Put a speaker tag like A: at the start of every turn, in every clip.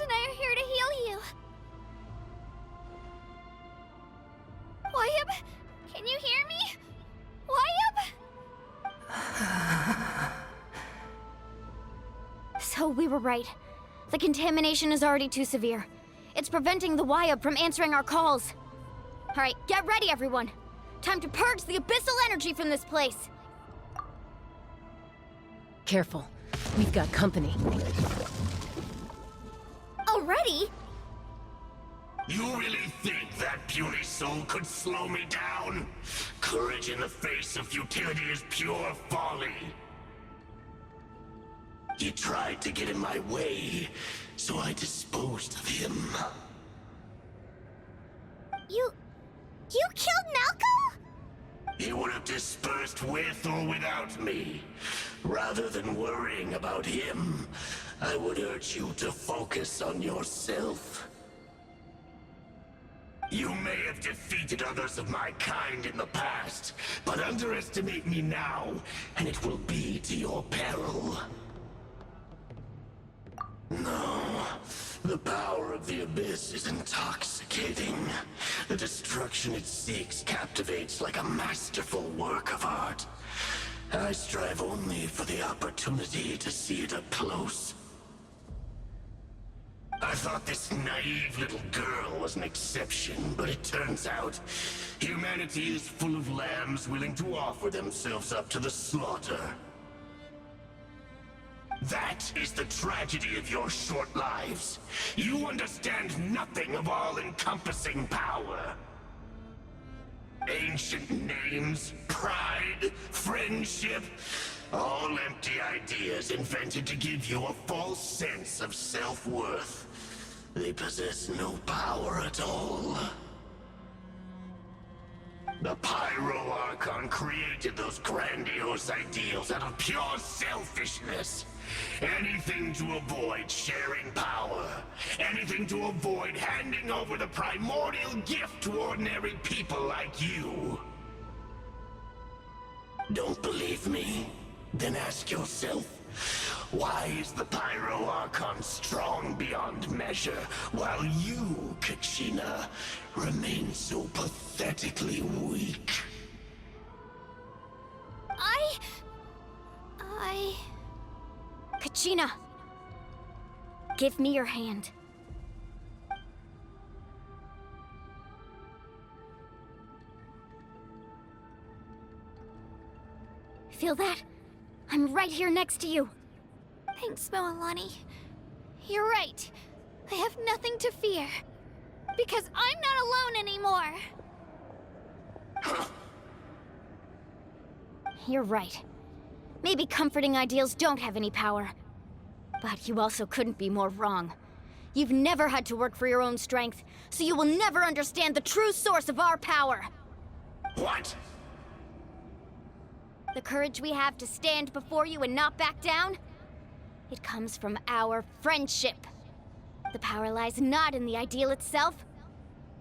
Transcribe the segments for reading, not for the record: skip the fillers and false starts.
A: and I are here to heal you. Wayob, can you hear me? Wayob? So we were right. The contamination is already too severe. It's preventing the Wayob from answering our calls. Alright, get ready everyone. Time to purge the abyssal energy from this place.
B: Careful. We've got company.
A: Already?
C: You really think that puny soul could slow me down? Courage in the face of futility is pure folly. He tried to get in my way, so I disposed of him.
A: You killed Malcolm?
C: He would have dispersed with or without me. Rather than worrying about him, I would urge you to focus on yourself. You may have defeated others of my kind in the past, but underestimate me now, and it will be to your peril. No, the power of the Abyss is intoxicating. The destruction it seeks captivates like a masterful work of art. I strive only for the opportunity to see it up close. I thought this naive little girl was an exception, but it turns out humanity is full of lambs willing to offer themselves up to the slaughter. That is the tragedy of your short lives. You understand nothing of all-encompassing power. Ancient names, pride, friendship, all empty ideas invented to give you a false sense of self-worth. They possess no power at all. The Pyro Archon created those grandiose ideals out of pure selfishness. Anything to avoid sharing power. Anything to avoid handing over the primordial gift to ordinary people like you. Don't believe me? Then ask yourself, why is the Pyro Archon strong beyond measure, while you, Kachina, remain so pathetically weak?
A: Kachina, give me your hand. Feel that? I'm right here next to you. Thanks, Mualani. You're right. I have nothing to fear. Because I'm not alone anymore. You're right. Maybe comforting ideals don't have any power. But you also couldn't be more wrong. You've never had to work for your own strength, so you will never understand the true source of our power.
C: What?
A: The courage we have to stand before you and not back down? It comes from our friendship. The power lies not in the ideal itself,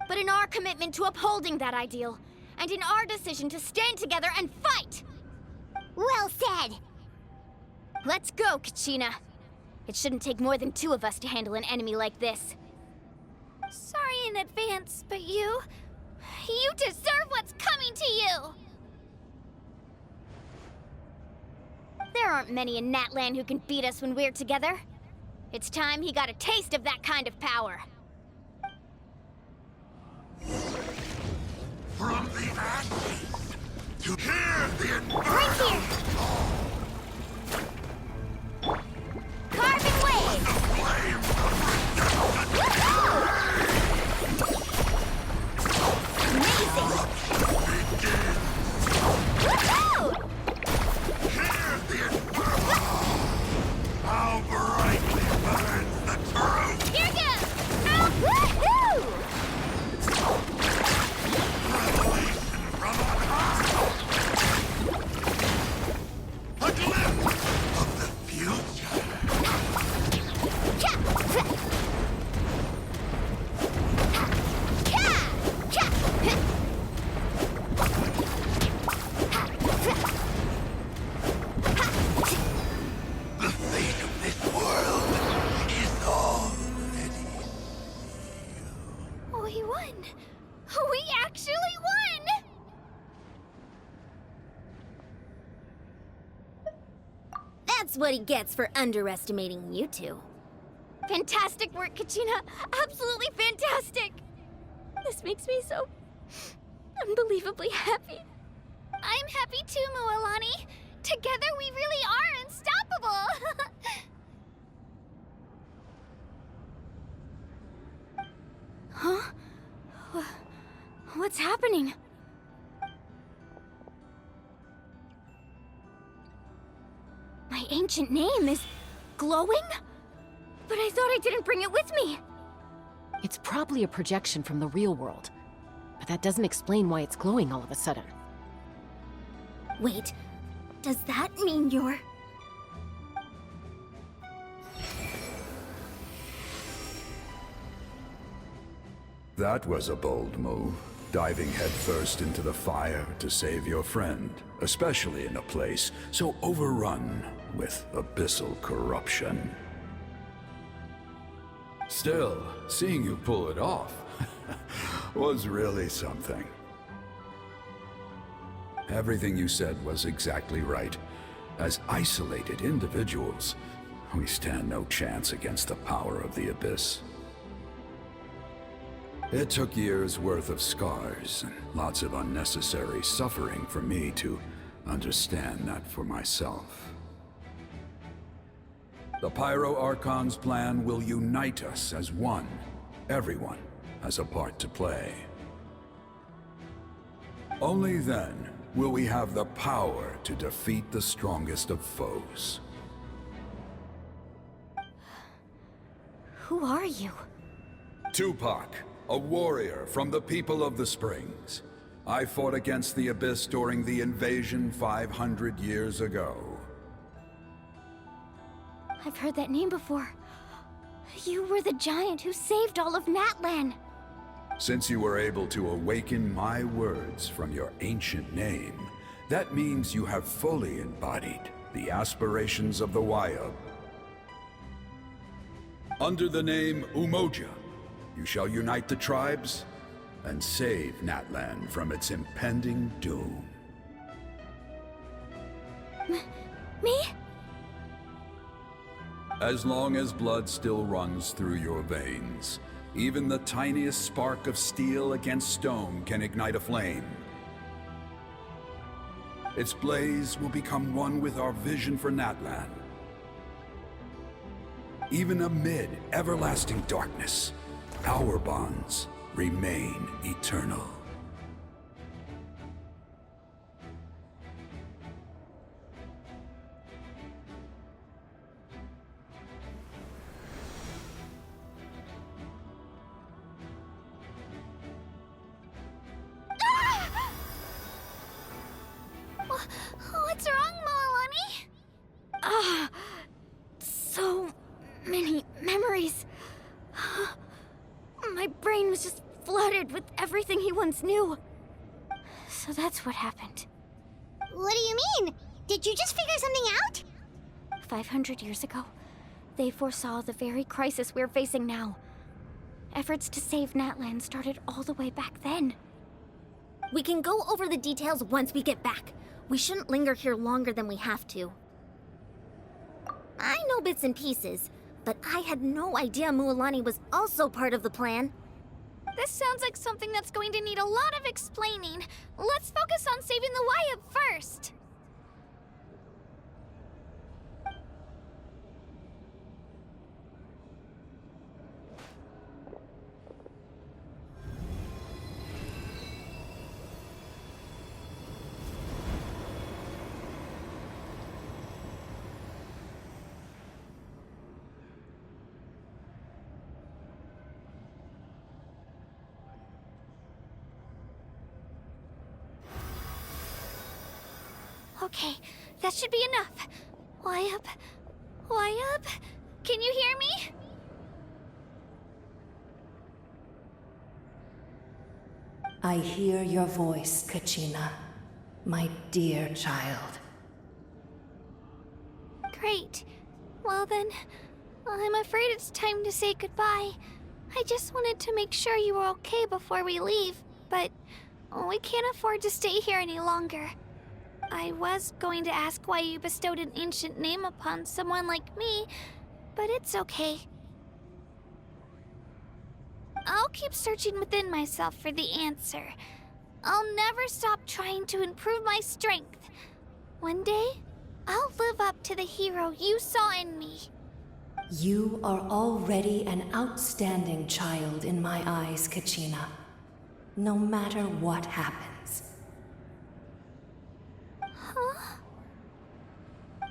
A: but in our commitment to upholding that ideal, and in our decision to stand together and fight! Well said! Let's go, Kachina. It shouldn't take more than 2 of us to handle an enemy like this. Sorry in advance, but you deserve what's coming to you! There aren't many in Natlan who can beat us when we're together. It's time he got a taste of that kind of power.
C: From the ashes to hear the inferno!
A: Right here! Carving waves!
C: The flame of
A: Woohoo! Amazing!
C: begins!
A: Woohoo!
C: Hear the inferno! How brightly burns the truth!
A: Here goes! We actually won!
D: That's what he gets for underestimating you two.
A: Fantastic work, Kachina. Absolutely fantastic. This makes me so unbelievably happy. I'm happy too, Mualani. Together we really are unstoppable. Huh? What's happening? My ancient name is glowing? But I thought I didn't bring it with me.
B: It's probably a projection from the real world. But that doesn't explain why it's glowing all of a sudden.
D: Wait, does that mean you're...
E: That was a bold move, diving headfirst into the fire to save your friend, especially in a place so overrun with abyssal corruption. Still, seeing you pull it off was really something. Everything you said was exactly right. As isolated individuals, we stand no chance against the power of the Abyss. It took years' worth of scars and lots of unnecessary suffering for me to understand that for myself. The Pyro Archon's plan will unite us as one. Everyone has a part to play. Only then will we have the power to defeat the strongest of foes.
A: Who are you?
E: Tupac, a warrior from the people of the Springs. I fought against the Abyss during the invasion 500 years ago.
A: I've heard that name before. You were the giant who saved all of Natlan.
E: Since you were able to awaken my words from your ancient name, that means you have fully embodied the aspirations of the Wayob. Under the name Umoja, you shall unite the tribes and save Natlan from its impending doom.
A: Me?
E: As long as blood still runs through your veins, even the tiniest spark of steel against stone can ignite a flame. Its blaze will become one with our vision for Natlan. Even amid everlasting darkness, our bonds remain eternal.
A: What's wrong, Mualani? So many memories. My brain was just flooded with everything he once knew. So that's what happened.
F: What do you mean? Did you just figure something out?
A: 500 years ago, they foresaw the very crisis we're facing now. Efforts to save Natlan started all the way back then.
D: We can go over the details once we get back. We shouldn't linger here longer than we have to. I know bits and pieces, but I had no idea Mualani was also part of the plan.
A: This sounds like something that's going to need a lot of explaining. Let's focus on saving the Wayob first. Okay, that should be enough. Wayob? Wayob? Can you hear me?
G: I hear your voice, Kachina, my dear child.
A: Great. Well then, I'm afraid it's time to say goodbye. I just wanted to make sure you were okay before we leave.
H: but we can't afford to stay here any longer. I was going to ask why you bestowed an ancient name upon someone like me, but it's okay. I'll keep searching within myself for the answer. I'll never stop trying to improve my strength. One day, I'll live up to the hero you saw in me.
G: You are already an outstanding child in my eyes, Kachina. No matter what happens.
H: Huh?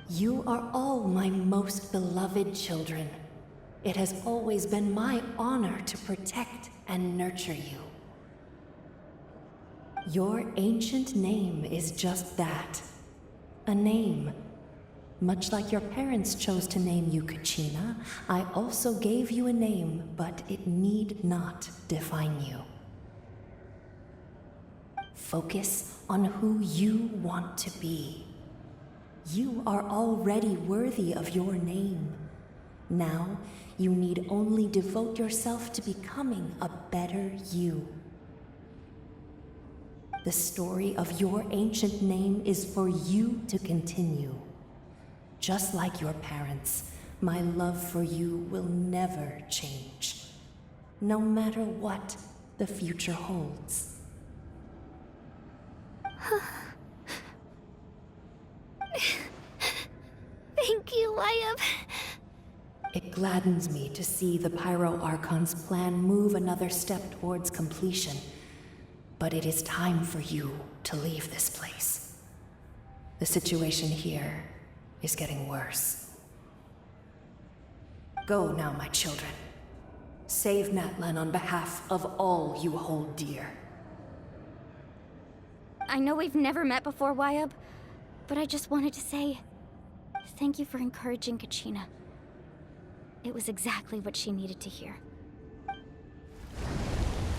G: You are all my most beloved children. It has always been my honor to protect and nurture you. Your ancient name is just that. A name. Much like your parents chose to name you Kachina, I also gave you a name, but it need not define you. Focus on who you want to be. You are already worthy of your name. Now, you need only devote yourself to becoming a better you. The story of your ancient name is for you to continue. Just like your parents, my love for you will never change, no matter what the future holds.
H: Thank you, Wayob.
G: It gladdens me to see the Pyro Archon's plan move another step towards completion. But it is time for you to leave this place. The situation here is getting worse. Go now, my children. Save Natlan on behalf of all you hold dear.
A: I know we've never met before, Wayob, but I just wanted to say thank you for encouraging Kachina. It was exactly what she needed to hear.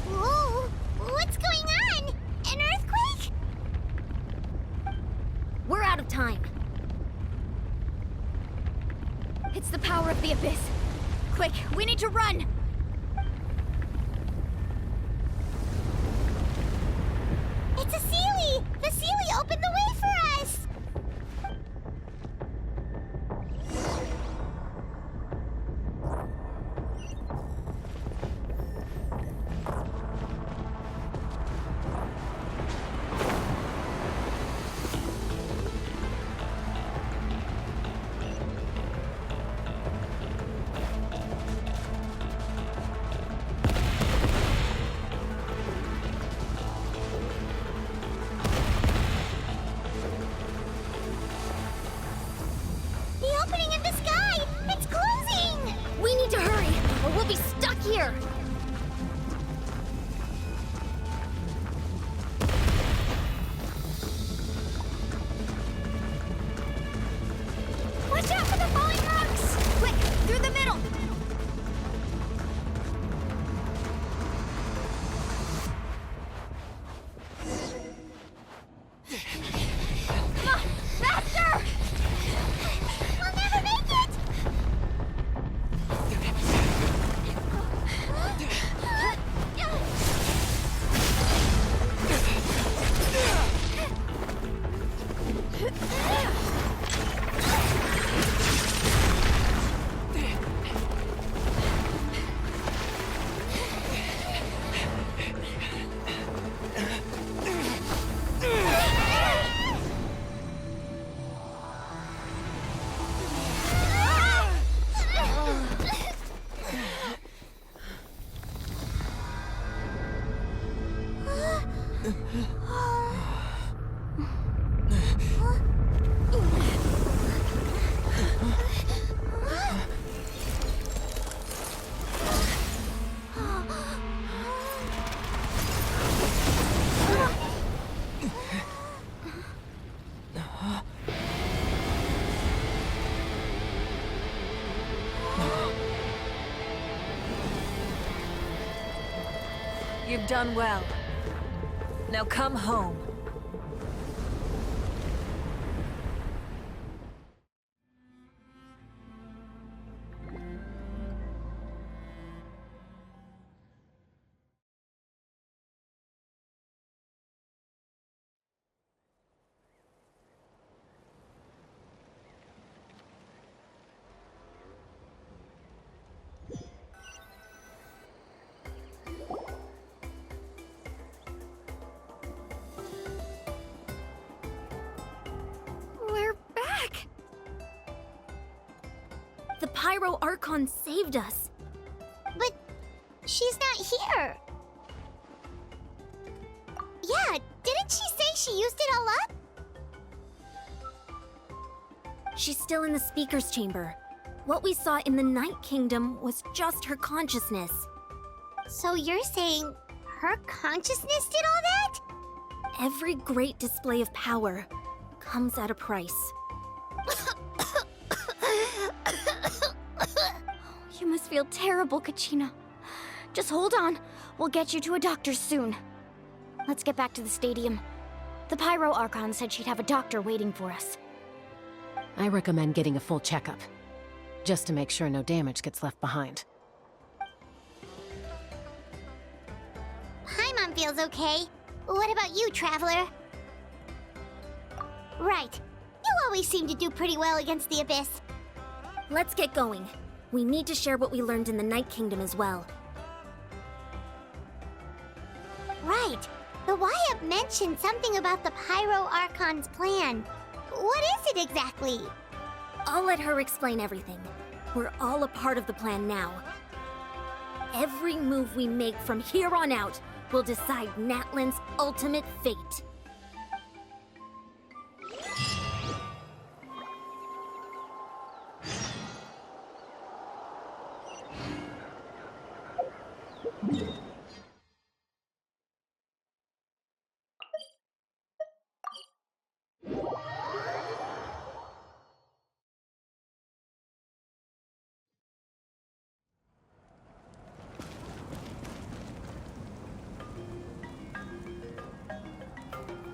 F: Whoa! What's going on? An earthquake?
D: We're out of time.
A: It's the power of the Abyss. Quick, we need to run!
F: It's a Sealy! The Sealy opened the way for us! The opening in the sky! It's closing!
D: We need to hurry, or we'll be stuck here.
A: Watch out for the falling rocks! Quick, through the middle! Come on, faster!
F: We'll never make it!
I: You've done well. Now come home.
D: Pyro Archon saved us.
F: But she's not here. Yeah, didn't she say she used it all up?
D: She's still in the speaker's chamber. What we saw in the Night Kingdom was just her consciousness.
F: So you're saying her consciousness did all that?
D: Every great display of power comes at a price.
A: You must feel terrible, Kachina. Just hold on. We'll get you to a doctor soon. Let's get back to the stadium. The Pyro Archon said she'd have a doctor waiting for us.
B: I recommend getting a full checkup, just to make sure no damage gets left behind.
F: Paimon feels okay. What about you, Traveler? Right. You always seem to do pretty well against the Abyss.
D: Let's get going. We need to share what we learned in the Night Kingdom as well.
F: Right. The Wayob mentioned something about the Pyro Archon's plan. What is it exactly?
D: I'll let her explain everything. We're all a part of the plan now. Every move we make from here on out will decide Natlan's ultimate fate.